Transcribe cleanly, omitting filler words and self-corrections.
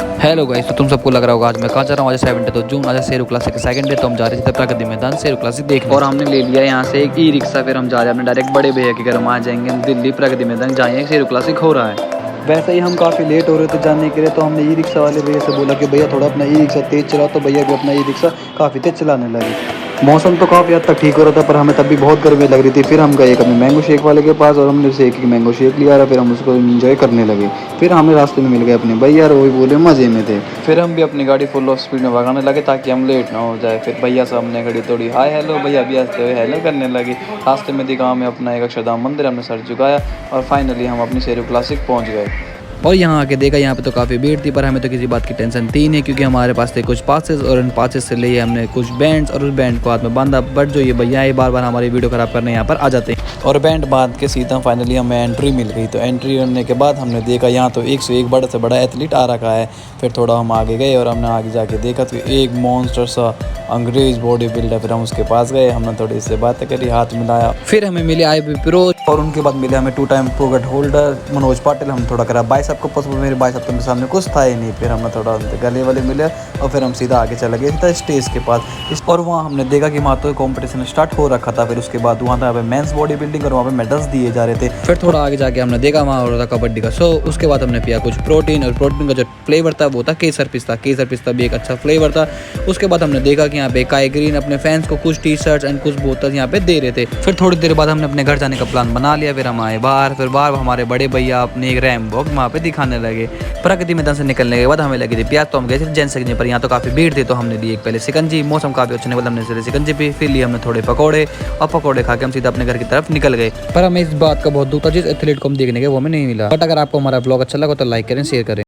Hello guys, तो तुम सबको लग रहा होगा आज मैं कहाँ जा रहा हूँ। आज 7 जून, आज शेरू क्लासिक का सेकंड डे। तो हम जा रहे थे प्रगति मैदान शेरू क्लासिक देखने। और हमने ले लिया यहाँ से एक ई रिक्शा। फिर हम जा रहे हैं अपने डायरेक्ट बड़े भैया के घर। हम आ जाएंगे, हम दिल्ली प्रगति मैदान जाएंगे, शेरू क्लासिक हो रहा है। वैसे ही हम काफ़ी लेट हो रहे थे जाने के लिए, तो हमने ई रिक्शा वाले भैया से बोला कि भैया थोड़ा अपना ई रिक्शा तेज़ चलाओ। तो भैया भी अपना ई रिक्शा काफ़ी तेज़ चलाने लगे। मौसम तो काफ़ी हद तक ठीक हो रहा था, पर हमें तब भी बहुत गर्मी लग रही थी। फिर हम गए एक अपने मैंगो शेक वाले के पास और हमने उसे एक मैंगो शेक लिया और फिर हम उसको एंजॉय करने लगे। फिर हमें रास्ते में मिल गए अपने भैया और वही बोले मज़े में थे। फिर हम भी अपनी गाड़ी फुल ऑफ स्पीड में भगाने लगे ताकि हम लेट ना हो जाए। फिर भैया से हमने घड़ी तोड़ी, हाय हेलो भैया भी हंसते हुए हेलो करने लगे। रास्ते में दिखा हमें अपना एक अक्षरधाम मंदिर, हमने सर झुकाया और फाइनली हम अपनी शेरू क्लासिक पहुँच गए। और यहाँ आके देखा, यहाँ पे तो काफ़ी भीड़ थी, पर हमें तो किसी बात की टेंशन थी नहीं, क्योंकि हमारे पास थे कुछ पासेस और उन पासेस से लिए हमने कुछ बैंड्स और उस बैंड को हाथ में बांधा। बट जो ये भैया है बार बार हमारी वीडियो ख़राब करने यहाँ पर आ जाते हैं। और बैंड बांध के सीधा फाइनली हमें एंट्री मिल गई। तो एंट्री करने के बाद हमने देखा यहाँ तो एक से एक बड़ा से बड़ा एथलीट आ रखा है। फिर थोड़ा हम आगे गए और हमने आगे जाके देखा तो एक मॉन्स्टर सा अंग्रेज बॉडी बिल्डर। फिर हम उसके पास गए, हमने थोड़ी इससे बातें करी, हाथ मिलाया। फिर हमें मिले IB प्रो और उनके बाद मिले हमें 2 time pro gold holder Manoj Patil. हम थोड़ा करा बाइसेप को पसंद, मेरे बाइसेप के सामने कुछ था ही नहीं। फिर हमने थोड़ा गले वाले मिले और फिर हम सीधा आगे चले गए सीधा स्टेज के पास। और वहाँ हमने देखा कि वहाँ तो कंपटीशन स्टार्ट हो रखा था। फिर उसके बाद वहाँ था मेंस बॉडी बिल्डिंग और वहाँ पे मेडल्स दिए जा रहे थे। फिर थोड़ा आगे जाके हमने देखा वहाँ हो रहा था कबड्डी का शो। उसके बाद हमने पिया कुछ प्रोटीन, और प्रोटीन का जो फ्लेवर था वो था केसर पिस्ता। केसर पिस्ता भी एक अच्छा फ्लेवर था। उसके बाद हमने देखा कि यहाँ पे काई ग्रीन अपने फैंस को कुछ टी शर्ट्स एंड कुछ बोतल यहाँ पे दे रहे थे। फिर थोड़ी देर बाद हमने अपने घर जाने का प्लान बना लिया। फिर हम आए बाहर, फिर बाहर हमारे बड़े भैया अपने एक रैम वॉक वहाँ पे दिखाने लगे। प्रगति मैदान से निकलने के बाद हमें लगी थी प्यास, तो हम गए थे जैन सिकंजी पर। यहाँ तो काफ़ी भीड़ थी, तो हमने ली एक पहले सिकंजी। मौसम काफ़ी अच्छा नहीं बोला, हमने सिकंजी पी। फिर लिए हमने थोड़े पकौड़े और पकौड़े खा के हम सीधा अपने घर की तरफ निकल गए। पर हमें इस बात का बहुत दुख था, जिस एथलीट को हम देखने गए वो हमें नहीं मिला। बट अगर आपको हमारा ब्लॉग अच्छा लगा तो लाइक करें, शेयर करें।